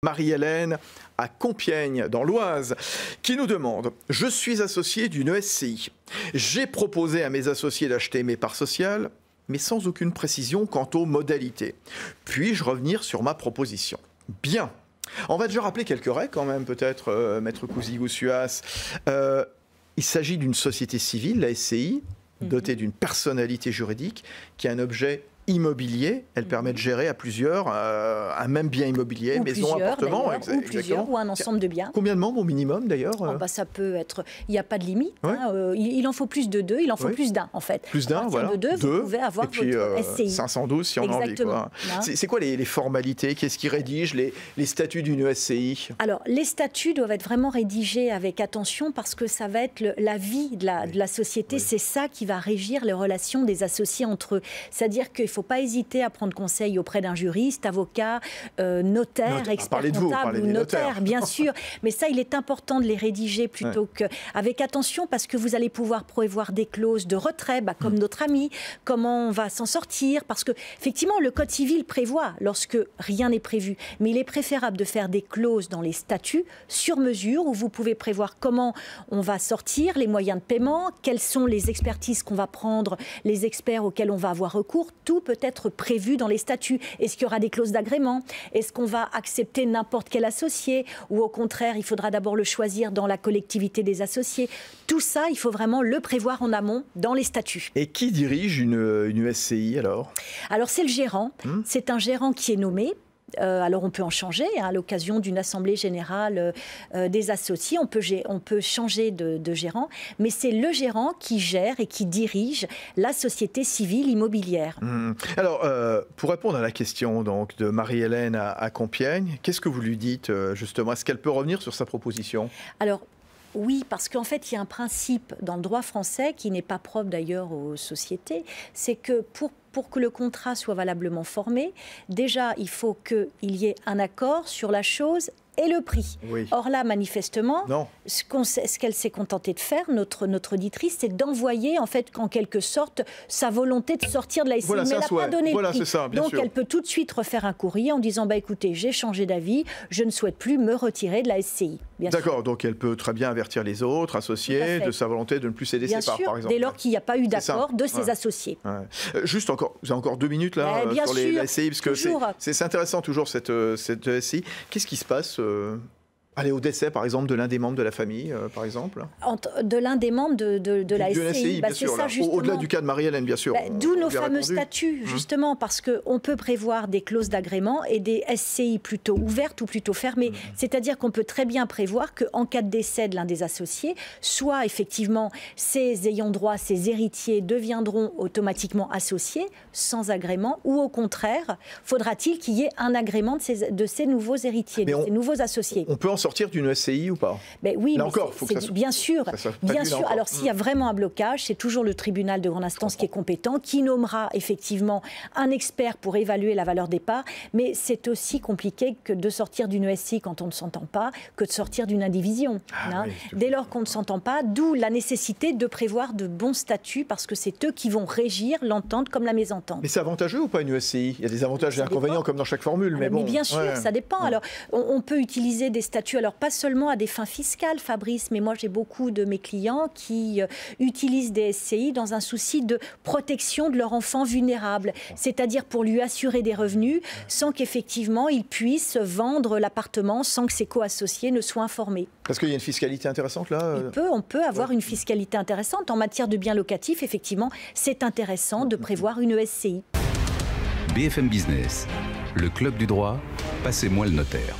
Marie-Hélène à Compiègne, dans l'Oise, qui nous demande « Je suis associé d'une SCI. J'ai proposé à mes associés d'acheter mes parts sociales, mais sans aucune précision quant aux modalités. Puis-je revenir sur ma proposition ?» Bien. On va déjà rappeler quelques règles quand même, peut-être, Maître Cousy-Goussuas. Il s'agit d'une société civile, la SCI, dotée d'une personnalité juridique, qui a un objet immobilier. Elle permet de gérer à plusieurs un même bien immobilier, maison, appartement. Ou plusieurs, ou un ensemble de biens. Combien de membres au minimum d'ailleurs? Ça peut être... Il n'y a pas de limite. Ouais. Il en faut plus de deux, il en faut plus d'un en fait. Plus d'un, voilà. De deux, vous pouvez avoir et puis, votre SCI. 512 si on en a envie. C'est quoi les formalités? Qu'est-ce qui rédige les statuts d'une SCI? Alors, les statuts doivent être vraiment rédigés avec attention parce que ça va être la vie de la société. Oui. C'est ça qui va régir les relations des associés entre eux. C'est-à-dire qu'il ne faut pas hésiter à prendre conseil auprès d'un juriste, avocat, notaire, expert comptable ou notaire, bien sûr. Mais ça, il est important de les rédiger plutôt qu'avec attention parce que vous allez pouvoir prévoir des clauses de retrait, comme notre ami, comment on va s'en sortir. Parce que, effectivement, le Code civil prévoit lorsque rien n'est prévu. Mais il est préférable de faire des clauses dans les statuts sur mesure où vous pouvez prévoir comment on va sortir, les moyens de paiement, quelles sont les expertises qu'on va prendre, les experts auxquels on va avoir recours. Tout peut être prévu dans les statuts. Est-ce qu'il y aura des clauses d'agrément? Est-ce qu'on va accepter n'importe quel associé? Ou au contraire, il faudra d'abord le choisir dans la collectivité des associés? Tout ça, il faut vraiment le prévoir en amont dans les statuts. Et qui dirige une SCI alors? Alors c'est le gérant. C'est un gérant qui est nommé. Alors on peut en changer à l'occasion d'une assemblée générale des associés, on peut changer de gérant, mais c'est le gérant qui gère et qui dirige la société civile immobilière. Alors pour répondre à la question donc, de Marie-Hélène à Compiègne, qu'est-ce que vous lui dites justement? Est-ce qu'elle peut revenir sur sa proposition? Alors oui, parce qu'en fait, il y a un principe dans le droit français qui n'est pas propre d'ailleurs aux sociétés, c'est que pour que le contrat soit valablement formé, déjà, il faut qu'il y ait un accord sur la chose et le prix. Oui. Or là, manifestement, ce qu'elle s'est contentée de faire, notre auditrice, c'est d'envoyer, en fait, en quelque sorte, sa volonté de sortir de la SCI. Mais elle n'a pas donné le prix. Donc, elle peut tout de suite refaire un courrier en disant, écoutez, j'ai changé d'avis, je ne souhaite plus me retirer de la SCI. D'accord, donc elle peut très bien avertir les autres associés de sa volonté de ne plus céder ses parts, par exemple. Dès lors qu'il n'y a pas eu d'accord de ses associés. Juste encore, vous avez encore 2 minutes là sur la SCI, parce que c'est intéressant toujours cette SCI. Qu'est-ce qui se passe aller au décès, par exemple, de l'un des membres de la famille, par exemple? De l'un des membres de la SCI, bien sûr, au-delà du cas de Marie-Hélène, bien sûr. D'où nos fameux statuts, justement, parce qu'on peut prévoir des clauses d'agrément et des SCI plutôt ouvertes ou plutôt fermées. C'est-à-dire qu'on peut très bien prévoir qu'en cas de décès de l'un des associés, soit effectivement ses ayants droit, ses héritiers deviendront automatiquement associés, sans agrément, ou au contraire, faudra-t-il qu'il y ait un agrément de ces nouveaux héritiers, de ces nouveaux associés. On peut en sortir d'une SCI ou pas? Oui, là encore, faut que bien sûr. Alors, s'il y a vraiment un blocage, c'est toujours le tribunal de grande instance qui est compétent, qui nommera effectivement un expert pour évaluer la valeur des parts. Mais c'est aussi compliqué que de sortir d'une SCI quand on ne s'entend pas, que de sortir d'une indivision. Dès lors qu'on ne s'entend pas, d'où la nécessité de prévoir de bons statuts, parce que c'est eux qui vont régir l'entente comme la mésentente. Mais c'est avantageux ou pas une SCI? Il y a des avantages et des inconvénients comme dans chaque formule. Mais bien sûr, ça dépend. Alors, on peut utiliser des statuts. Alors, pas seulement à des fins fiscales, Fabrice, mais moi, j'ai beaucoup de mes clients qui utilisent des SCI dans un souci de protection de leur enfant vulnérable, c'est-à-dire pour lui assurer des revenus sans qu'effectivement, il puisse vendre l'appartement sans que ses co-associés ne soient informés. Parce qu'il y a une fiscalité intéressante, là On peut avoir une fiscalité intéressante. En matière de biens locatifs, effectivement, c'est intéressant de prévoir une SCI. BFM Business, le club du droit, passez-moi le notaire.